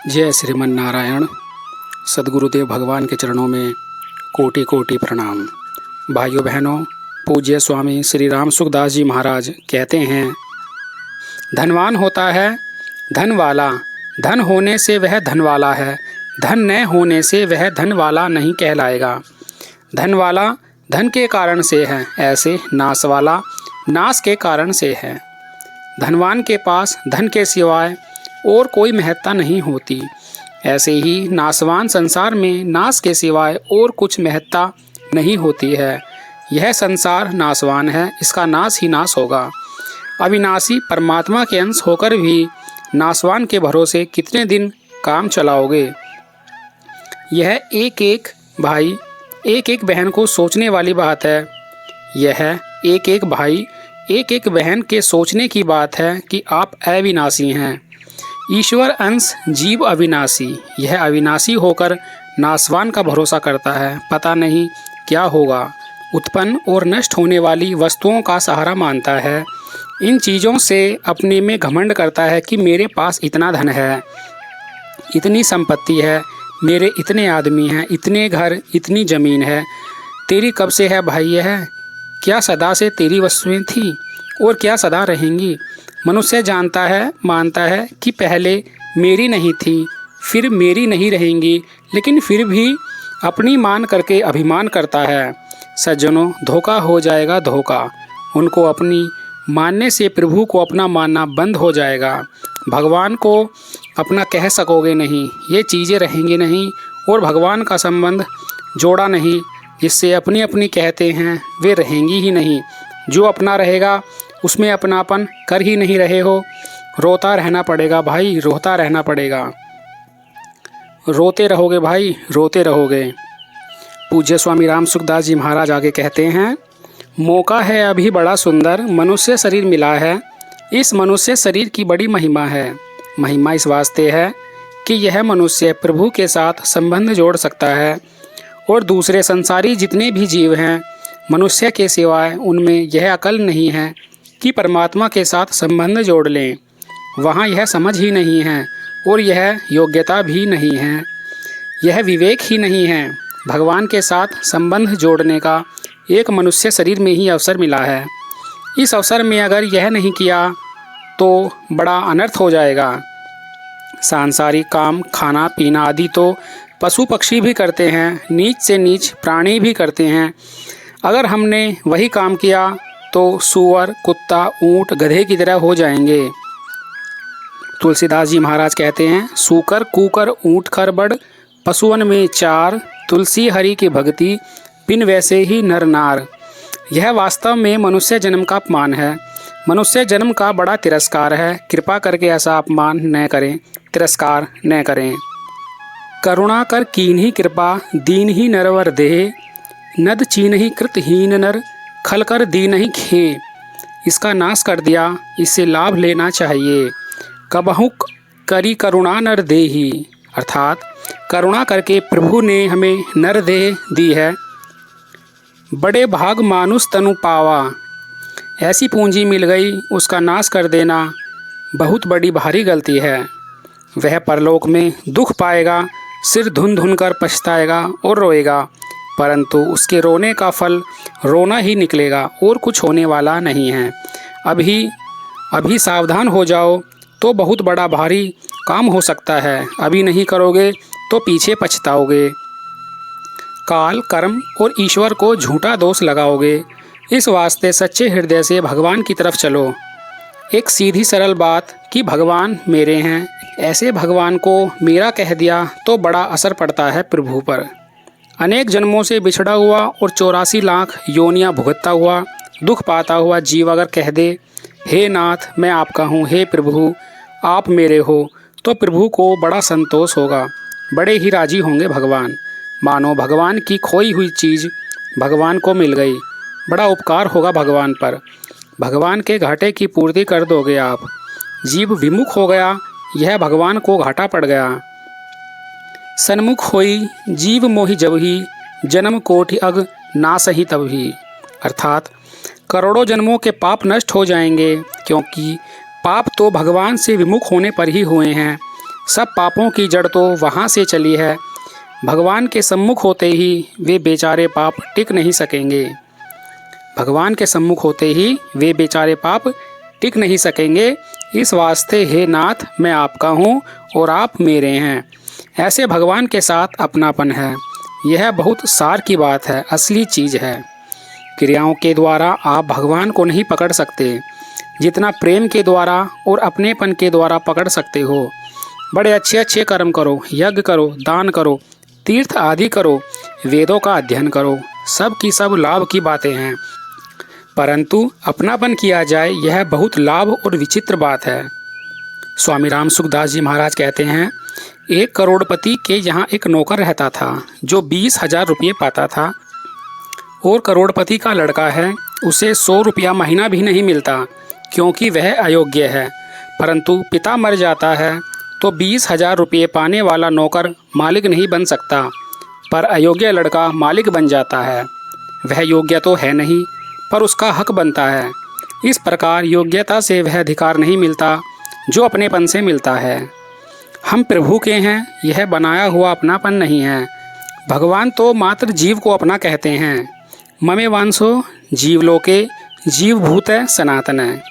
जय श्रीमन नारायण। सद्गुरुदेव भगवान के चरणों में कोटि कोटि प्रणाम। भाइयों बहनों, पूज्य स्वामी श्री राम सुखदास जी महाराज कहते हैं, धनवान होता है धन वाला, धन होने से वह धन वाला है, धन न होने से वह धन वाला नहीं कहलाएगा। धन वाला धन के कारण से है, ऐसे नाश वाला नाश के कारण से है। धनवान के पास धन के सिवाय और कोई महत्ता नहीं होती, ऐसे ही नाशवान संसार में नाश के सिवाय और कुछ महत्ता नहीं होती है। यह संसार नाशवान है, इसका नाश ही नाश होगा। अविनाशी परमात्मा के अंश होकर भी नाशवान के भरोसे कितने दिन काम चलाओगे। यह एक एक भाई एक एक बहन को सोचने वाली बात है। यह एक एक भाई एक एक बहन के सोचने की बात है कि आप अविनाशी हैं। ईश्वर अंश, जीव अविनाशी। यह अविनाशी होकर नाशवान का भरोसा करता है। पता नहीं क्या होगा, उत्पन्न और नष्ट होने वाली वस्तुओं का सहारा मानता है। इन चीज़ों से अपने में घमंड करता है कि मेरे पास इतना धन है, इतनी संपत्ति है, मेरे इतने आदमी हैं, इतने घर, इतनी ज़मीन है। तेरी कब से है भाई यह? क्या सदा से तेरी वस्तुएं थी और क्या सदा रहेंगी? मनुष्य जानता है, मानता है कि पहले मेरी नहीं थी, फिर मेरी नहीं रहेंगी, लेकिन फिर भी अपनी मान करके अभिमान करता है। सज्जनों, धोखा हो जाएगा धोखा। उनको अपनी मानने से प्रभु को अपना मानना बंद हो जाएगा। भगवान को अपना कह सकोगे नहीं, ये चीज़ें रहेंगी नहीं, और भगवान का संबंध जोड़ा नहीं, जिससे अपनी अपनी कहते हैं वे रहेंगी ही नहीं। जो अपना रहेगा उसमें अपनापन कर ही नहीं रहे हो। रोता रहना पड़ेगा भाई, रोता रहना पड़ेगा। रोते रहोगे भाई, रोते रहोगे। पूज्य स्वामी राम सुखदास जी महाराज आगे कहते हैं, मौका है अभी बड़ा सुंदर, मनुष्य शरीर मिला है। इस मनुष्य शरीर की बड़ी महिमा है। महिमा इस वास्ते है कि यह मनुष्य प्रभु के साथ संबंध जोड़ सकता है, और दूसरे संसारी जितने भी जीव हैं, मनुष्य के सिवाय उनमें यह अकल नहीं है कि परमात्मा के साथ संबंध जोड़ लें। वहाँ यह समझ ही नहीं है, और यह योग्यता भी नहीं है, यह विवेक ही नहीं है। भगवान के साथ संबंध जोड़ने का एक मनुष्य शरीर में ही अवसर मिला है। इस अवसर में अगर यह नहीं किया तो बड़ा अनर्थ हो जाएगा। सांसारिक काम, खाना पीना आदि तो पशु पक्षी भी करते हैं, नीच से नीच प्राणी भी करते हैं। अगर हमने वही काम किया तो सूअर, कुत्ता, ऊंट, गधे की तरह हो जाएंगे। तुलसीदास जी महाराज कहते हैं, सूकर कूकर ऊंट खरबड़, पशुअन में चार, तुलसी हरि की भक्ति बिन वैसे ही नर नार। यह वास्तव में मनुष्य जन्म का अपमान है, मनुष्य जन्म का बड़ा तिरस्कार है। कृपा करके ऐसा अपमान न करें, तिरस्कार न करें। करुणा कर कीन्ही कृपा, दीन ही नरवर देह, नद चीन ही कृतहीन नर, खल कर दीन ही खे। इसका नाश कर दिया, इससे लाभ लेना चाहिए। कबहु करी करुणा नर देही, अर्थात करुणा करके प्रभु ने हमें नर देह दी है। बड़े भाग मानुष तनु पावा, ऐसी पूंजी मिल गई, उसका नाश कर देना बहुत बड़ी भारी गलती है। वह परलोक में दुख पाएगा, सिर धुन धुन कर पछताएगा और रोएगा, परंतु उसके रोने का फल रोना ही निकलेगा और कुछ होने वाला नहीं है। अभी सावधान हो जाओ तो बहुत बड़ा भारी काम हो सकता है। अभी नहीं करोगे तो पीछे पछताओगे। काल, कर्म और ईश्वर को झूठा दोष लगाओगे। इस वास्ते सच्चे हृदय से भगवान की तरफ चलो। एक सीधी सरल बात कि भगवान मेरे हैं, ऐसे भगवान को मेरा कह दिया तो बड़ा असर पड़ता है प्रभु पर। अनेक जन्मों से बिछड़ा हुआ और 84 लाख योनियां भुगतता हुआ, दुख पाता हुआ जीव अगर कह दे, हे नाथ मैं आपका हूँ, हे प्रभु आप मेरे हो, तो प्रभु को बड़ा संतोष होगा, बड़े ही राजी होंगे भगवान। मानो भगवान की खोई हुई चीज़ भगवान को मिल गई। बड़ा उपकार होगा भगवान पर। भगवान के घाटे की पूर्ति कर दोगे आप। जीव विमुख हो गया, यह भगवान को घाटा पड़ गया। सन्मुख होई जीव मोहि जबहि, जन्म कोटि अग नासहि तबहि। अर्थात करोड़ों जन्मों के पाप नष्ट हो जाएंगे, क्योंकि पाप तो भगवान से विमुख होने पर ही हुए हैं। सब पापों की जड़ तो वहाँ से चली है। भगवान के सम्मुख होते ही वे बेचारे पाप टिक नहीं सकेंगे। भगवान के सम्मुख होते ही वे बेचारे पाप टिक नहीं सकेंगे। इस वास्ते हे नाथ, मैं आपका हूँ और आप मेरे हैं। ऐसे भगवान के साथ अपनापन है। यह बहुत सार की बात है, असली चीज़ है। क्रियाओं के द्वारा आप भगवान को नहीं पकड़ सकते, जितना प्रेम के द्वारा और अपनेपन के द्वारा पकड़ सकते हो। बड़े अच्छे अच्छे कर्म करो, यज्ञ करो, दान करो, तीर्थ आदि करो, वेदों का अध्ययन करो, सब की सब लाभ की बातें हैं, परंतु अपनापन किया जाए यह बहुत लाभ और विचित्र बात है। स्वामी राम सुखदास जी महाराज कहते हैं, एक करोड़पति के यहाँ एक नौकर रहता था जो 20,000 रुपये पाता था, और करोड़पति का लड़का है, उसे 100 रुपया महीना भी नहीं मिलता क्योंकि वह अयोग्य है। परंतु पिता मर जाता है तो 20,000 रुपये पाने वाला नौकर मालिक नहीं बन सकता, पर अयोग्य लड़का मालिक बन जाता है। वह योग्य तो है नहीं, पर उसका हक बनता है। इस प्रकार योग्यता से वह अधिकार नहीं मिलता जो अपनेपन से मिलता है। हम प्रभु के हैं, यह बनाया हुआ अपनापन नहीं है। भगवान तो मात्र जीव को अपना कहते हैं। ममे वांसो जीवलोके जीवभूत सनातन है।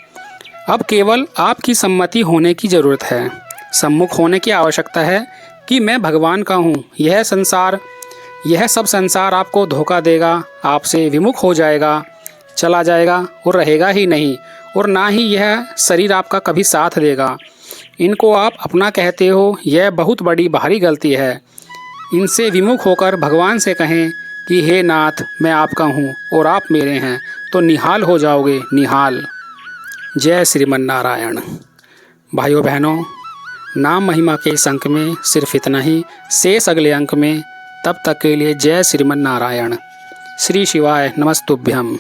अब केवल आपकी सम्मति होने की ज़रूरत है, सम्मुख होने की आवश्यकता है कि मैं भगवान का हूँ। यह सब संसार आपको धोखा देगा, आपसे विमुख हो जाएगा, चला जाएगा और रहेगा ही नहीं, और ना ही यह शरीर आपका कभी साथ देगा। इनको आप अपना कहते हो, यह बहुत बड़ी भारी गलती है। इनसे विमुख होकर भगवान से कहें कि हे नाथ, मैं आपका हूँ और आप मेरे हैं, तो निहाल हो जाओगे, निहाल। जय श्रीमन नारायण। भाइयों बहनों, नाम महिमा के इस अंक में सिर्फ इतना ही, शेष अगले अंक में। तब तक के लिए जय श्रीमन नारायण। श्री शिवाय नमस्तुभ्यम।